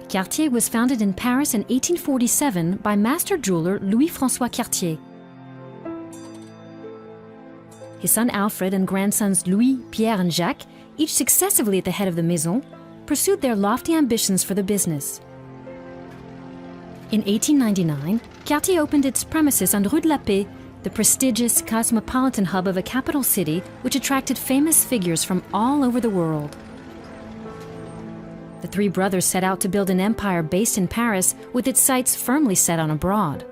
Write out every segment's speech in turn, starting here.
Cartier was founded in Paris in 1847 by master jeweler Louis-François Cartier. His son Alfred and grandsons Louis, Pierre, and Jacques, each successively at the head of the maison, pursued their lofty ambitions for the business. In 1899, Cartier opened its premises on Rue de la Paix, the prestigious cosmopolitan hub of a capital city which attracted famous figures from all over the world. The three brothers set out to build an empire based in Paris with its sights firmly set on abroad.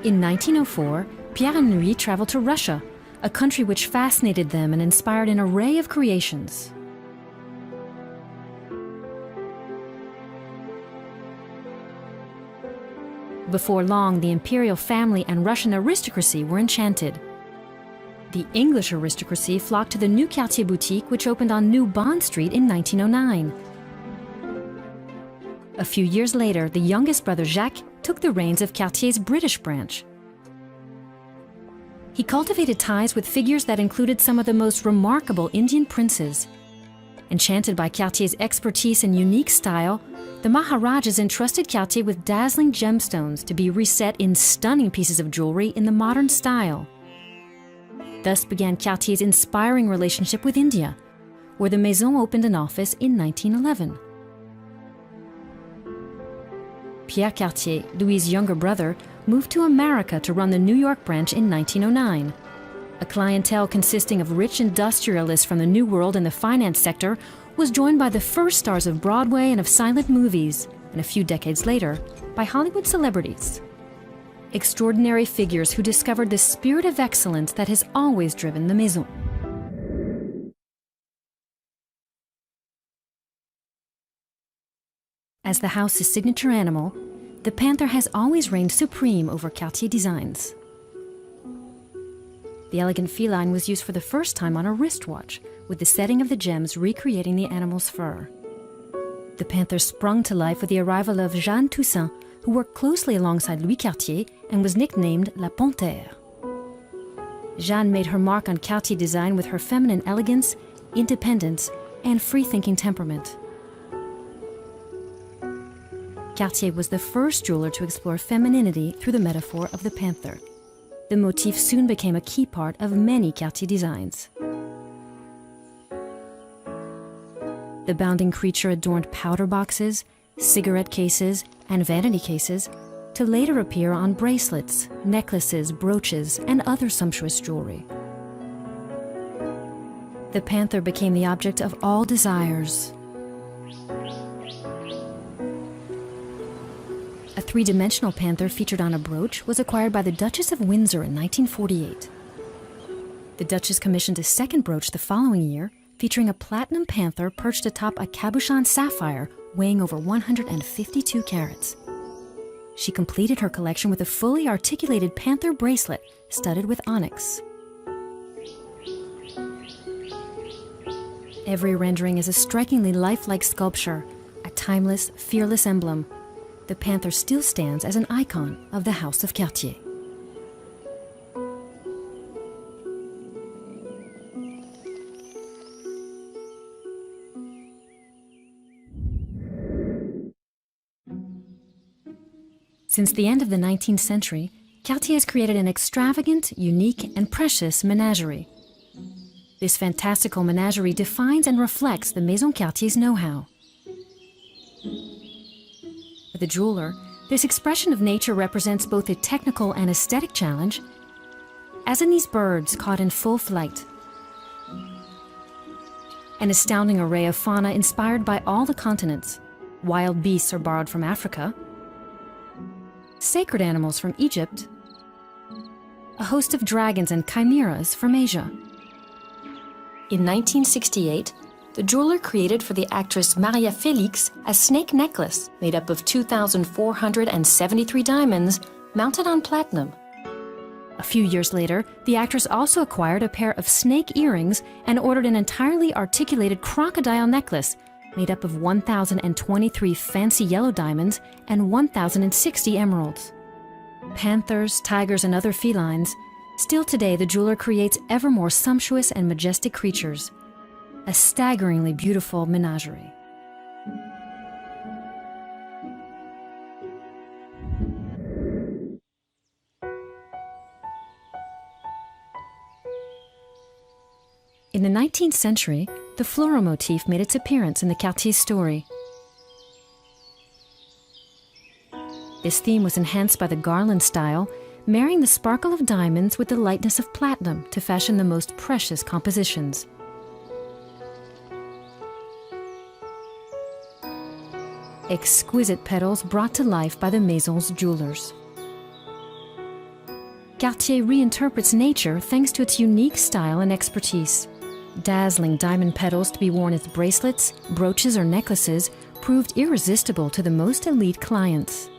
In 1904, Pierre and Louis traveled to Russia, a country which fascinated them and inspired an array of creations. Before long, the imperial family and Russian aristocracy were enchanted. The English aristocracy flocked to the new Cartier boutique, which opened on New Bond Street in 1909. A few years later, the youngest brother Jacques took the reins of Cartier's British branch. He cultivated ties with figures that included some of the most remarkable Indian princes. Enchanted by Cartier's expertise and unique style, the Maharajas entrusted Cartier with dazzling gemstones to be reset in stunning pieces of jewelry in the modern style. Thus began Cartier's inspiring relationship with India, where the Maison opened an office in 1911. Pierre Cartier, Louis' younger brother, moved to America to run the New York branch in 1909. A clientele consisting of rich industrialists from the New World and the finance sector was joined by the first stars of Broadway and of silent movies, and a few decades later, by Hollywood celebrities. Extraordinary figures who discovered the spirit of excellence that has always driven the Maison. As the house's signature animal, the panther has always reigned supreme over Cartier designs. The elegant feline was used for the first time on a wristwatch, with the setting of the gems recreating the animal's fur. The panther sprung to life with the arrival of Jeanne Toussaint, who worked closely alongside Louis Cartier and was nicknamed La Panthère. Jeanne made her mark on Cartier design with her feminine elegance, independence, and free-thinking temperament. Cartier was the first jeweler to explore femininity through the metaphor of the panther. The motif soon became a key part of many Cartier designs. The bounding creature adorned powder boxes, cigarette cases, and vanity cases, to later appear on bracelets, necklaces, brooches, and other sumptuous jewelry. The panther became the object of all desires. A three-dimensional panther featured on a brooch was acquired by the Duchess of Windsor in 1948. The Duchess commissioned a second brooch the following year, featuring a platinum panther perched atop a cabochon sapphire weighing over 152 carats. She completed her collection with a fully articulated panther bracelet studded with onyx. Every rendering is a strikingly lifelike sculpture, a timeless, fearless emblem. The panther still stands as an icon of the House of Cartier. Since the end of the 19th century, Cartier has created an extravagant, unique, and precious menagerie. This fantastical menagerie defines and reflects the Maison Cartier's know-how. For the jeweler, this expression of nature represents both a technical and aesthetic challenge, as in these birds caught in full flight. An astounding array of fauna inspired by all the continents. Wild beasts are borrowed from Africa, sacred animals from Egypt, a host of dragons and chimeras from Asia. In 1968, the jeweler created for the actress Maria Felix a snake necklace made up of 2,473 diamonds mounted on platinum. A few years later, the actress also acquired a pair of snake earrings and ordered an entirely articulated crocodile necklace made up of 1,023 fancy yellow diamonds and 1,060 emeralds. Panthers, tigers, and other felines, still today the jeweler creates ever more sumptuous and majestic creatures. A staggeringly beautiful menagerie. In the 19th century, the floral motif made its appearance in the Cartier story. This theme was enhanced by the garland style, marrying the sparkle of diamonds with the lightness of platinum to fashion the most precious compositions. Exquisite petals brought to life by the Maison's jewelers. Cartier reinterprets nature thanks to its unique style and expertise. Dazzling diamond petals to be worn as bracelets, brooches, or necklaces proved irresistible to the most elite clients.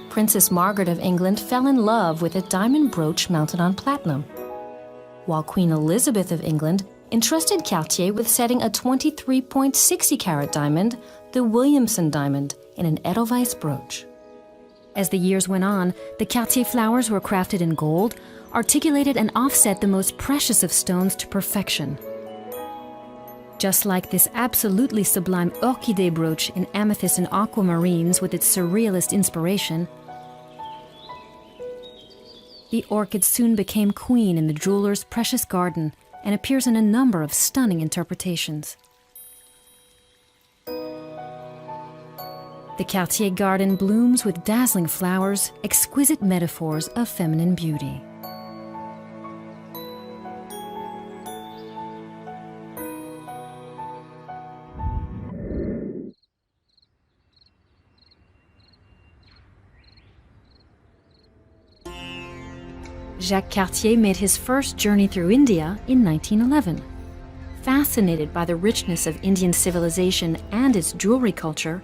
Princess Margaret of England fell in love with a diamond brooch mounted on platinum, while Queen Elizabeth of England entrusted Cartier with setting a 23.60-carat diamond, the Williamson diamond, in an Edelweiss brooch. As the years went on, the Cartier flowers were crafted in gold, articulated and offset the most precious of stones to perfection. Just like this absolutely sublime orchidée brooch in amethyst and aquamarines with its surrealist inspiration, the orchid soon became queen in the jeweler's precious garden and appears in a number of stunning interpretations. The Cartier garden blooms with dazzling flowers, exquisite metaphors of feminine beauty. Jacques Cartier made his first journey through India in 1911. Fascinated by the richness of Indian civilization and its jewelry culture,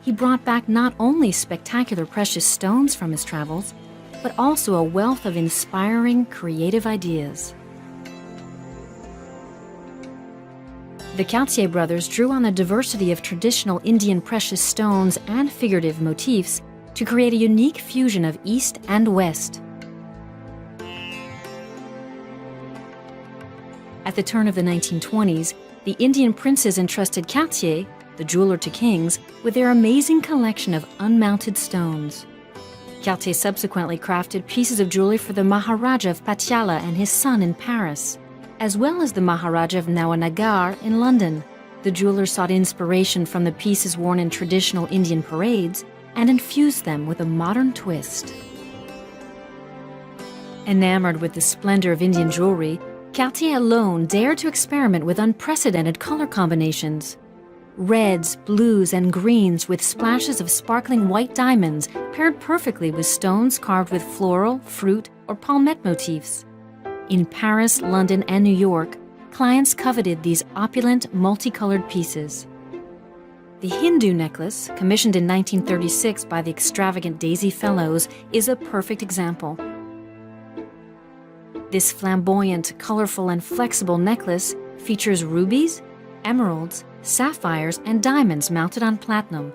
he brought back not only spectacular precious stones from his travels, but also a wealth of inspiring, creative ideas. The Cartier brothers drew on the diversity of traditional Indian precious stones and figurative motifs to create a unique fusion of East and West. At the turn of the 1920s, the Indian princes entrusted Cartier, the jeweler to kings, with their amazing collection of unmounted stones. Cartier subsequently crafted pieces of jewelry for the Maharaja of Patiala and his son in Paris, as well as the Maharaja of Nawanagar in London. The jeweler sought inspiration from the pieces worn in traditional Indian parades and infused them with a modern twist. Enamored with the splendor of Indian jewelry, Cartier alone dared to experiment with unprecedented color combinations. Reds, blues, and greens with splashes of sparkling white diamonds paired perfectly with stones carved with floral, fruit, or palmette motifs. In Paris, London, and New York, clients coveted these opulent, multicolored pieces. The Hindu necklace, commissioned in 1936 by the extravagant Daisy Fellows, is a perfect example. This flamboyant, colorful, and flexible necklace features rubies, emeralds, sapphires, and diamonds mounted on platinum.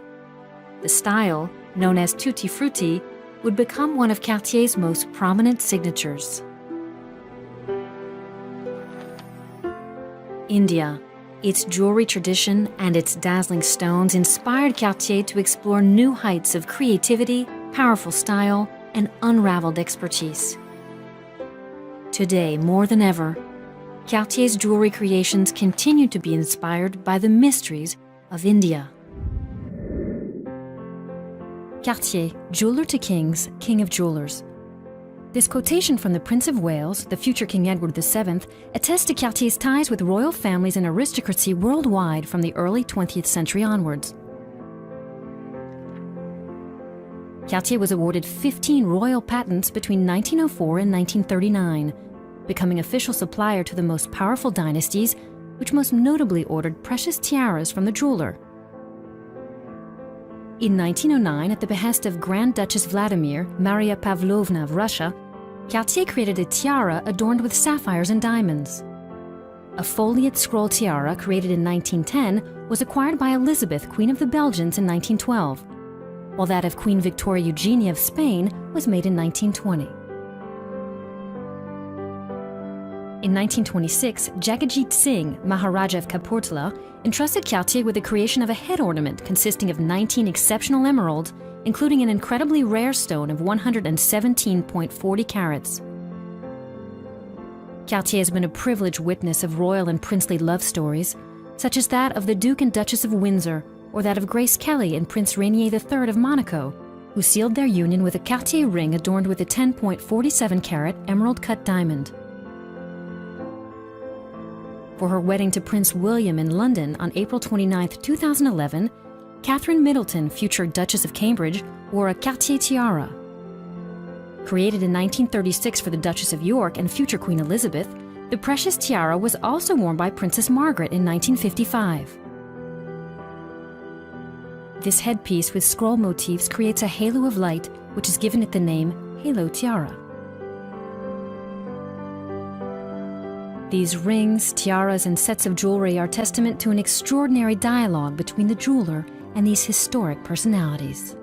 The style, known as tutti frutti, would become one of Cartier's most prominent signatures. India. Its jewelry tradition and its dazzling stones inspired Cartier to explore new heights of creativity, powerful style, and unraveled expertise. Today, more than ever, Cartier's jewelry creations continue to be inspired by the mysteries of India. Cartier, jeweler to kings, king of jewelers. This quotation from the Prince of Wales, the future King Edward VII, attests to Cartier's ties with royal families and aristocracy worldwide from the early 20th century onwards. Cartier was awarded 15 royal patents between 1904 and 1939, becoming official supplier to the most powerful dynasties, which most notably ordered precious tiaras from the jeweler. In 1909, at the behest of Grand Duchess Vladimir, Maria Pavlovna of Russia, Cartier created a tiara adorned with sapphires and diamonds. A foliate scroll tiara created in 1910 was acquired by Elizabeth, Queen of the Belgians, in 1912, while that of Queen Victoria Eugenia of Spain was made in 1920. In 1926, Jagatjit Singh, Maharaja of Kapurthala, entrusted Cartier with the creation of a head ornament consisting of 19 exceptional emeralds, including an incredibly rare stone of 117.40 carats. Cartier has been a privileged witness of royal and princely love stories, such as that of the Duke and Duchess of Windsor, or that of Grace Kelly and Prince Rainier III of Monaco, who sealed their union with a Cartier ring adorned with a 10.47-carat emerald-cut diamond. For her wedding to Prince William in London on April 29, 2011, Catherine Middleton, future Duchess of Cambridge, wore a Cartier tiara. Created in 1936 for the Duchess of York and future Queen Elizabeth, the precious tiara was also worn by Princess Margaret in 1955. This headpiece with scroll motifs creates a halo of light, which has given it the name Halo Tiara. These rings, tiaras, and sets of jewelry are testament to an extraordinary dialogue between the jeweler and these historic personalities.